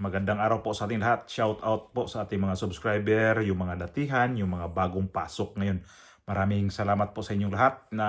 Magandang araw po sa ating lahat. Shout out po sa ating mga subscriber, yung mga datihan, yung mga bagong pasok ngayon. Maraming salamat po sa inyong lahat na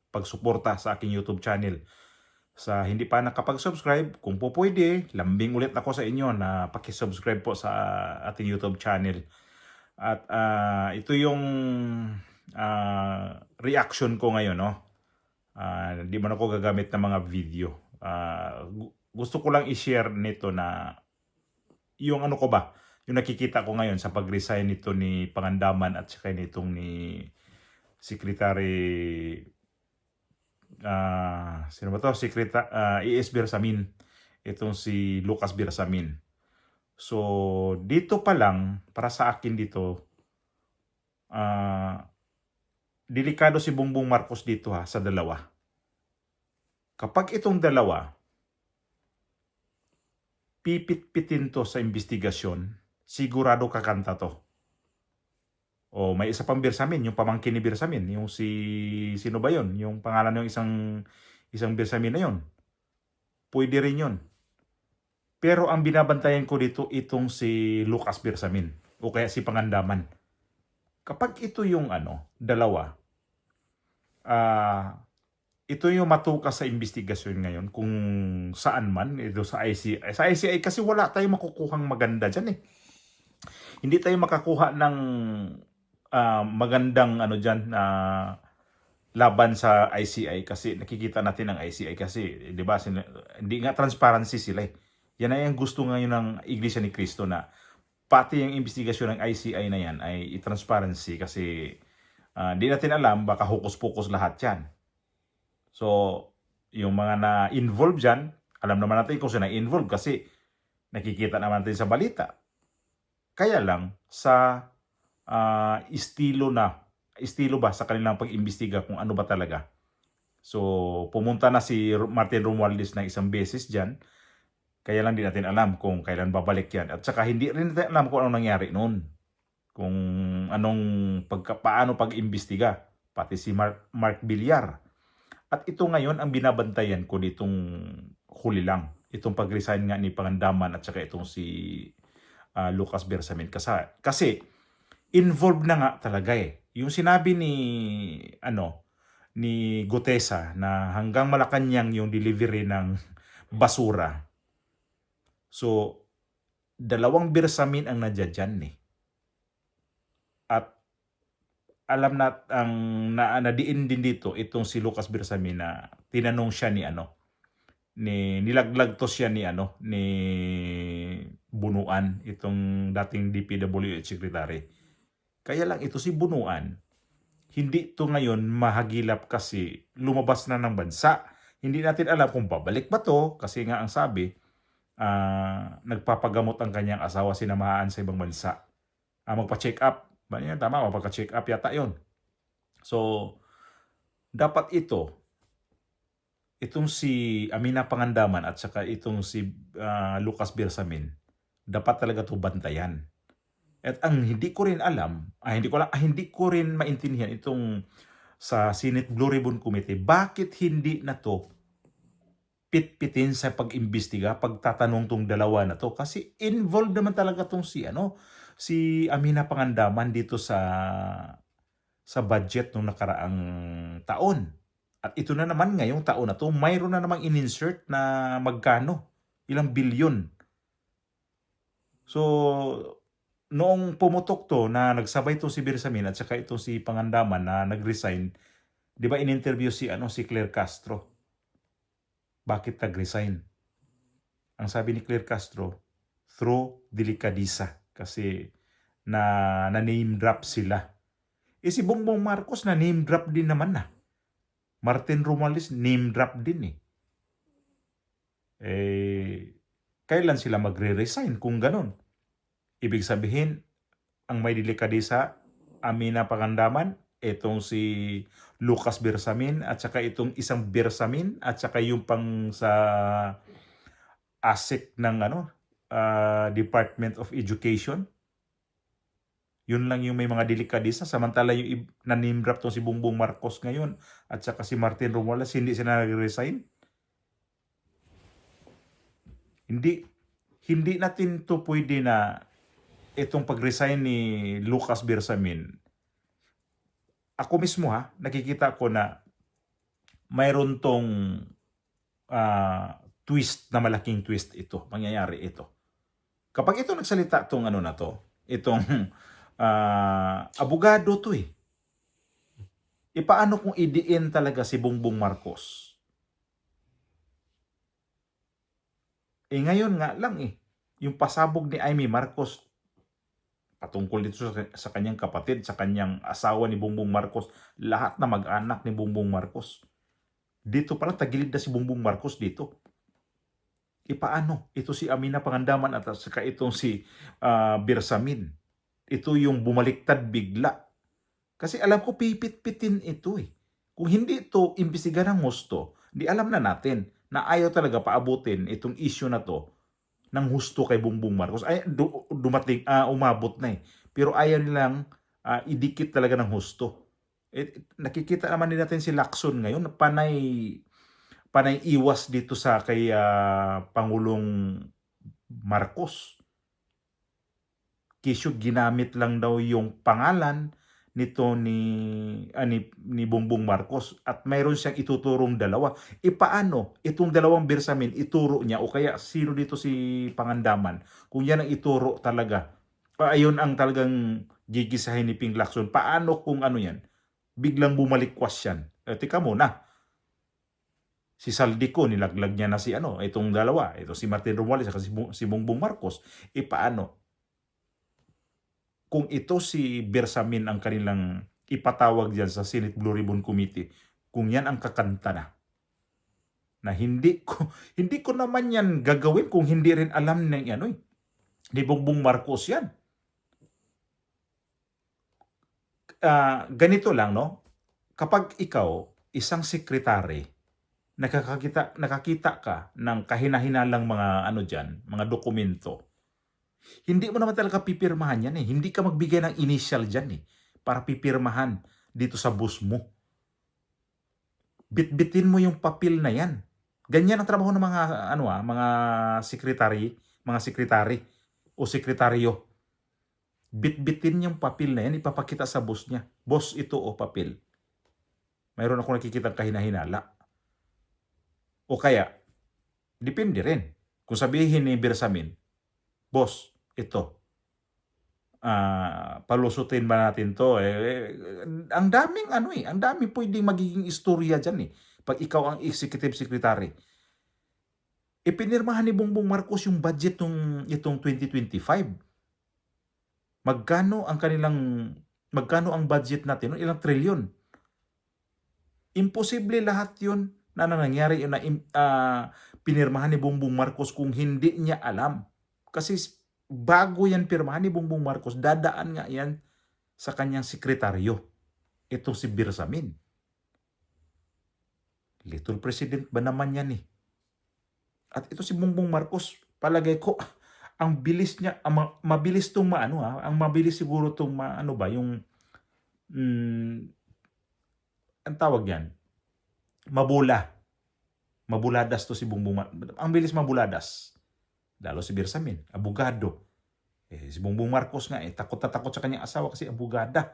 pagsuporta sa aking YouTube channel. Sa hindi pa nakapag-subscribe, kung po pwede, lambing ulit ako sa inyo na paki-subscribe po sa ating YouTube channel. At ito yung reaction ko ngayon, no? Hindi man ako gagamit ng mga video. Gusto ko lang i-share nito na yung ano ko ba, yung nakikita ko ngayon sa pag-resign nito ni Pangandaman at saka nitong ni Secretary sino ba to? ES Bersamin. Itong si Lucas Bersamin. So, dito pa lang, para sa akin dito, delikado si Bongbong Marcos dito sa dalawa. Kapag itong dalawa, pipit-pitin to sa investigasyon, sigurado kakanta to. O may isa pang Bersamin, yung pamangkin ni Bersamin, yung sino ba yon? Yung pangalan ng isang Bersamin na yon. Pwede rin yon. Pero ang binabantayan ko dito itong si Lucas Bersamin o kaya si Pangandaman. Kapag ito yung dalawa, ito yung matukas sa investigasyon ngayon kung saan man, ito sa ICI. Sa ICI kasi wala tayong makukuhang maganda dyan eh. Hindi tayo makakuha ng magandang dyan laban sa ICI kasi nakikita natin ang ICI kasi, di ba, hindi nga transparency sila eh. Yan ay ang gusto ngayon ng Iglesia ni Cristo na pati yung investigasyon ng ICI na yan ay transparency kasi di natin alam, baka hokus-pokus lahat yan. So, yung mga na-involve dyan, alam naman natin kung sino na-involve kasi nakikita naman natin sa balita. Kaya lang, sa estilo ba sa kanilang pag-imbestiga kung ano ba talaga. So, pumunta na si Martin Romualdez ng isang beses dyan. Kaya lang di natin alam kung kailan babalik yan. At saka hindi rin natin alam kung anong nangyari noon. Kung paano pag-imbestiga. Pati si Mark Villar. At ito ngayon ang binabantayan ko ditong huli lang. Itong pag-resign nga ni Pangandaman at saka itong si Lucas Bersamin. Kasi involved na nga talaga eh. Yung sinabi ni Gutesa na hanggang Malacanang yung delivery ng basura. So, dalawang Bersamin ang nadyan eh. At alam nadiin din dito itong si Lucas Bersamin na tinanong siya nilaglag to siya ni Bunuan, itong dating DPWH secretary. Kaya lang ito si Bunuan, hindi to ngayon mahagilap kasi lumabas na ng bansa. Hindi natin alam kung babalik ba to kasi nga ang sabi, nagpapagamot ang kanyang asawa, sinamahan sa ibang bansa. Magpa-check up. Ba yan? Tama, magpa-check up yata yon. So, dapat itong si Amina Pangandaman at saka itong si Lucas Bersamin, dapat talaga to bantayan. At ang hindi ko rin alam, hindi ko rin maintindihan itong sa Senate Blue Ribbon Committee, bakit hindi na to pitpitin sa pag-imbestiga, pagtatanong tong dalawa na to? Kasi involved naman talaga tong si Amina Pangandaman dito sa budget nung nakaraang taon. At ito na naman ngayong taon na to, mayroon na namang in-insert na magkano, ilang bilyon. So, noong pumutok to na nagsabay to si Bersamin at saka ito si Pangandaman na nag-resign, di ba in-interview si Claire Castro? Bakit nag-resign? Ang sabi ni Claire Castro, through delicadeza. Kasi na name drop sila. Si Bongbong Marcos na name drop din naman na. Martin Romualdez name drop din kailan sila magre-resign kung ganun? Ibig sabihin, ang may delikadesa, Amina Pangandaman, itong si Lucas Bersamin, at saka itong isang Bersamin, at saka yung pang sa ASEC ng Department of Education. Yun lang yung may mga delikadesa. Samantala yung na-name drop tong si Bongbong Marcos ngayon at saka si Martin Romualdez, hindi sila nag-resign. Hindi hindi natin to pwede na itong pag-resign ni Lucas Bersamin. Ako mismo nakikita ko na mayroon tong twist na malaking twist ito. Mangyayari ito. Kapag ito nagsalita tong ano na to, itong abogado to eh. Paano kung idiin talaga si Bongbong Marcos? Ngayon nga lang yung pasabog ni Amy Marcos patungkol dito sa kanyang kapatid, sa kanyang asawa ni Bongbong Marcos, lahat na mag-anak ni Bongbong Marcos. Dito pala tagilid na si Bongbong Marcos dito. Paano? Ito si Amina Pangandaman at saka itong si Bersamin. Ito yung bumaliktad bigla. Kasi alam ko pipit-pitin ito eh. Kung hindi ito imbestigahan ng husto, di alam na natin na ayaw talaga paabutin itong issue na to ng husto kay Bongbong Marcos. Ay, dumating, umabot na eh. Pero ayaw nilang idikit talaga ng husto. Nakikita naman din natin si Lacson ngayon, panay iwas dito sa kay Pangulong Marcos. Kisyo ginamit lang daw yung pangalan nito ni Bongbong Marcos at mayroon siyang ituturong dalawa. Paano itong dalawang Bersamin ituro niya o kaya sino dito si Pangandaman kung yan ang ituro talaga? Ayun ang talagang gigisahin ni Ping Lacson. Paano kung ano yan? Biglang bumalikwas yan. Tika muna. Si Saldico, nilaglag niya na si itong dalawa. Ito si Martin Romualdez at si Bongbong Marcos. Paano? Kung ito si Bersamin ang kanilang ipatawag diyan sa Senate Blue Ribbon Committee, kung yan ang kakanta na hindi ko naman yan gagawin kung hindi rin alam ng ni Bongbong Marcos yan. Ganito lang, no? Kapag ikaw, isang sekretary, nakakita ka ng kahinahinalang mga mga dokumento, hindi mo naman talaga pipirmahan yan eh. Hindi ka magbigay ng initial dyan eh, para pipirmahan dito sa bus mo. Bitbitin mo yung papel na yan. Ganyan ang trabaho ng mga sekretary o sekretaryo. Bitbitin yung papel na yan, ipapakita sa boss niya. Boss, ito papel. Mayroon ako nakikita kahinahinala. O kaya, depende rin. Kung sabihin ni Bersamin, boss, ito, palusutin ba natin to? Ang daming ang daming pwedeng magiging istorya dyan eh. Pag ikaw ang executive secretary. Pinirmahan ni Bongbong Marcos yung budget itong 2025. Magkano ang budget natin? Ilang trilyon? Imposible lahat yun na nangyari yun na pinirmahan ni Bongbong Marcos kung hindi niya alam. Kasi bago yan pirmahan ni Bongbong Marcos, dadaan nga yan sa kanyang sekretaryo. Ito si Bersamin. Little President ba naman yan eh? At ito si Bongbong Marcos, palagay ko, ang bilis niya, mabilis itong ang mabilis siguro itong yung, ang tawag yan, mabuladas to si Bongbong Marcos. Ang bilis mabuladas. Lalo si Bersamin, abogado. Si Bongbong Marcos nga, takot na takot sa kanyang asawa kasi abogada.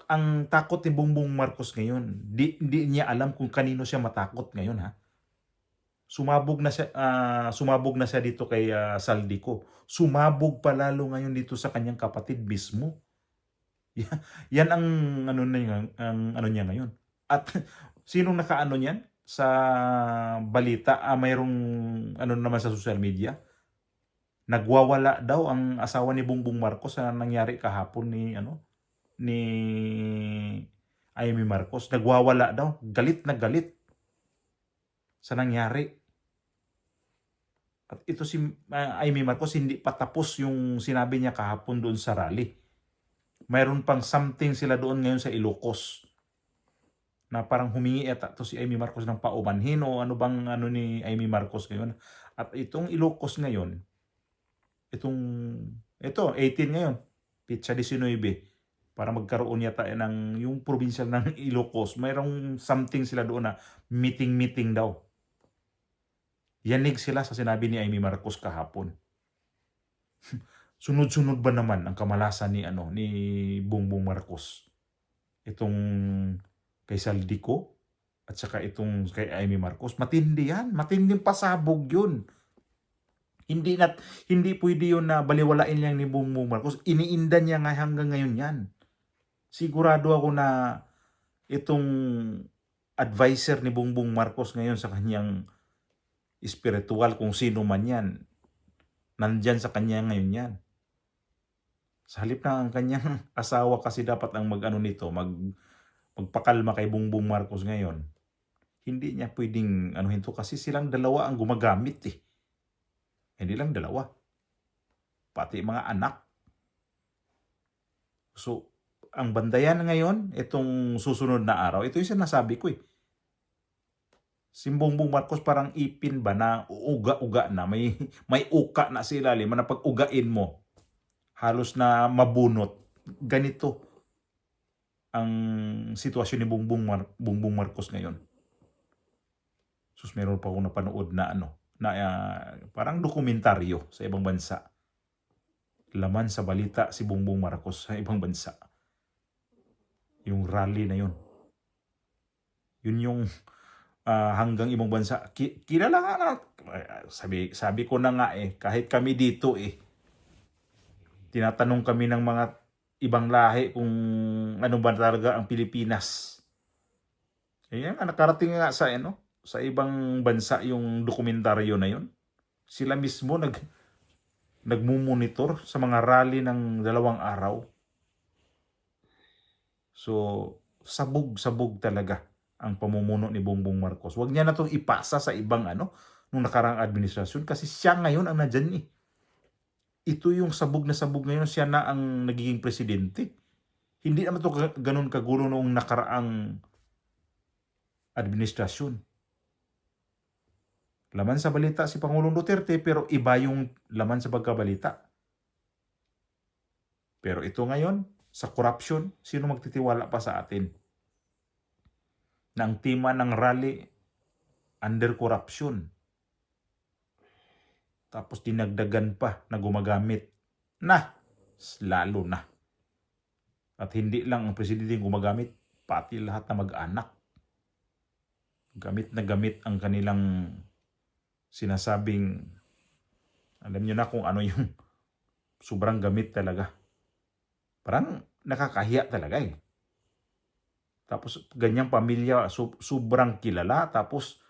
Ang takot ni Bongbong Marcos ngayon, di niya alam kung kanino siya matakot ngayon Sumabog na siya dito kay Saldico. Sumabog pa lalo ngayon dito sa kanyang kapatid mismo. Yan ang niya ngayon. At sinong nakaano niyan? Sa balita, mayroong naman sa social media, nagwawala daw ang asawa ni Bongbong Marcos sa nangyari kahapon ni Amy Marcos. Nagwawala daw, galit na galit sa nangyari. At ito si Amy Marcos, hindi pa tapos yung sinabi niya kahapon doon sa rally. Mayroon pang something sila doon ngayon sa Ilocos na parang humingi to si Amy Marcos ng paumanhin o ni Amy Marcos ngayon. At itong Ilocos ngayon, ito 18 ngayon, Pitsa 19, para magkaroon yata ng yung probinsya ng Ilocos. Mayroong something sila doon na meeting daw. Yanig sila sa sinabi ni Amy Marcos kahapon. Sunod-sunod ba naman ang kamalasan ni Bongbong Marcos? Itong kay Saldico at saka itong kay Amy Marcos, matindi yan. Matinding pasabog yun. Hindi pwede yun na baliwalain lang ni Bongbong Marcos. Iniinda niya nga hanggang ngayon yan. Sigurado ako na itong advisor ni Bongbong Marcos ngayon sa kanyang espiritual, kung sino man yan, nandyan sa kanya ngayon yan. Sa halip na ang kanyang asawa kasi dapat ang magpakalma kay Bongbong Marcos ngayon. Hindi niya pwedeng anuhin to kasi silang dalawa ang gumagamit eh. Hindi lang dalawa. Pati mga anak. So, ang bandayan ngayon, itong susunod na araw, ito yung sinasabi ko eh. Si Bongbong Marcos parang ipin ba na uga-uga na, may uka na sa ilalim, na pag-ugain mo, halos na mabunot. Ganito ang sitwasyon ni Bongbong Marcos ngayon. Sus, meron pa akong napanood na parang dokumentaryo sa ibang bansa. Laman sa balita si Bongbong Marcos sa ibang bansa. Yung rally na yun. Yun yung hanggang ibang bansa. Kilala nga na. Sabi ko na nga eh, kahit kami dito eh, tinatanong kami ng mga ibang lahi kung ano ba talaga ang Pilipinas. Ayan, nakarating nga sa ibang bansa yung dokumentaryo na yun. Sila mismo nagmumonitor sa mga rally ng 2 araw. So, sabog talaga ang pamumuno ni Bongbong Marcos. Huwag niya na itong ipasa sa ibang nung nakarang administrasyon kasi siya ngayon ang nandyan eh. Ito yung sabog na sabog ngayon, siya na ang nagiging presidente. Hindi naman ito ganun kagulo noong nakaraang administrasyon. Laman sa balita si Pangulong Duterte pero iba yung laman sa pagkabalita. Pero ito ngayon, sa corruption, sino magtitiwala pa sa atin? Na ang tema ng rally, under corruption. Tapos dinagdagan pa na gumagamit. Lalo na. At hindi lang ang presidente gumagamit, pati lahat na mag-anak. Gamit na gamit ang kanilang sinasabing, alam nyo na kung ano yung sobrang gamit talaga. Parang nakakahiya talaga eh. Tapos ganyang pamilya, sobrang kilala, tapos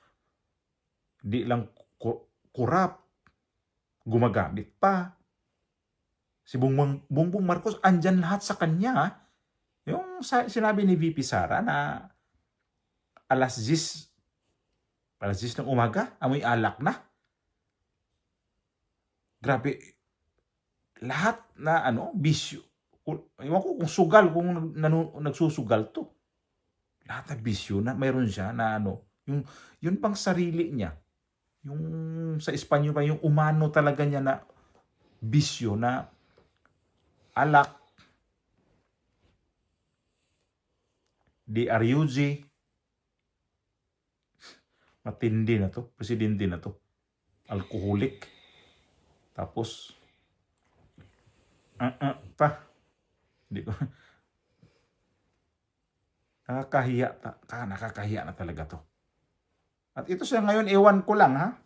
di lang kurap, gumagamit pa. Si Bongbong Marcos, andyan lahat sa kanya. Yung sinabi ni VP Sara na alas 10 ng umaga, amoy alak na. Grabe. Lahat na bisyo. Ewan ko kung sugal, kung nagsusugal to. Lahat na bisyo na mayroon siya na yun pang sarili niya. Yung sa Espanyol pa, yung umano talaga niya na bisyo na alak, DRUG, matindi na to, presidente na to, alcoholic, tapos hindi ko nakakahiya na talaga to. At ito siya ngayon, ewan ko lang ha.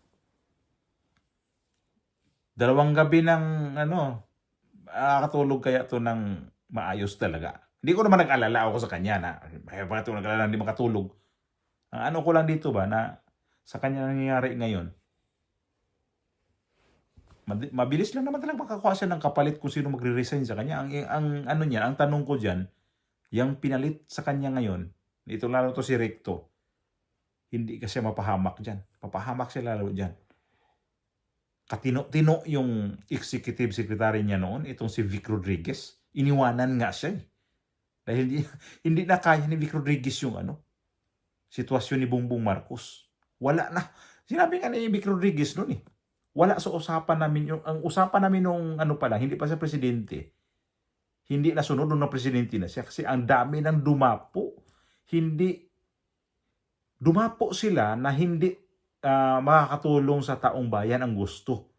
2 gabi ng nakakatulog kaya to ng maayos talaga. Hindi ko naman nag-alala ako sa kanya na bakit ito nag-alala hindi makatulog. Ang ko lang dito ba na sa kanya nangyayari ngayon, mabilis lang naman talaga makakuha siya ng kapalit kung sino magre-resign sa kanya. Ang tanong ko diyan, yung pinalit sa kanya ngayon, ito lalo to si Recto, hindi kasi mapahamak diyan. Papahamak siya lalo diyan. Katino-tino yung executive secretary niya noon, itong si Vic Rodriguez. Iniwanan nga siya eh. Dahil hindi na kaya ni Vic Rodriguez yung sitwasyon ni Bongbong Marcos. Wala na. Sinabi nga ni Vic Rodriguez noon eh. Wala sa usapan namin ang usapan namin nung pala, hindi pa siya presidente. Hindi na sunod nung presidente na siya kasi ang dami ng dumapo. Dumapo sila na hindi makakatulong sa taong bayan ang gusto.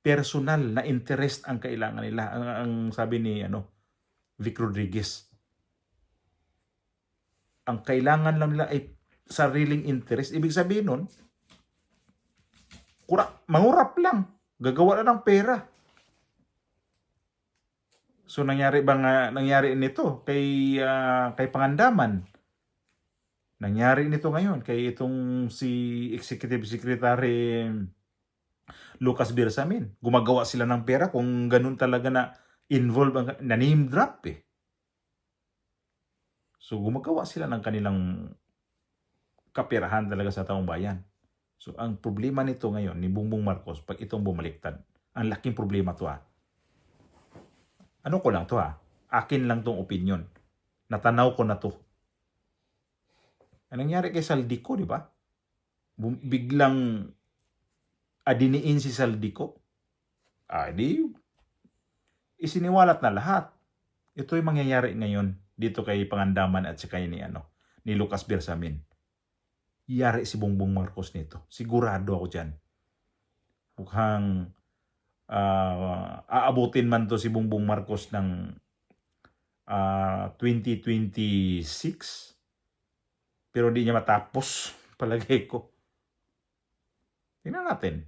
Personal na interest ang kailangan nila. Ang sabi ni Vic Rodriguez, ang kailangan lang nila ay sariling interest. Ibig sabihin nun, mangurap lang. Gagawa na ng pera. So nangyari nito kay Pangandaman? Nangyari nito ngayon kay itong si Executive Secretary Lucas Bersamin. Gumagawa sila ng pera kung ganun talaga na involved na name drop eh. So gumagawa sila ng kanilang kaperahan talaga sa taong bayan. So ang problema nito ngayon ni Bongbong Marcos pag itong bumaliktad, ang laking problema to Ano ko lang to Akin lang tong opinion. Natanaw ko na to. Anong nangyari kay Saldico, di ba? Biglang adiniin si Saldico. Di isiniwalat na lahat. Ito yung mangyayari ngayon dito kay Pangandaman at saka ni Lucas Bersamin. Yari si Bongbong Marcos nito. Sigurado ako dyan. Mukhang aabutin man to si Bongbong Marcos ng 2026. Pero hindi niya matapos, palagay ko. Tingnan natin.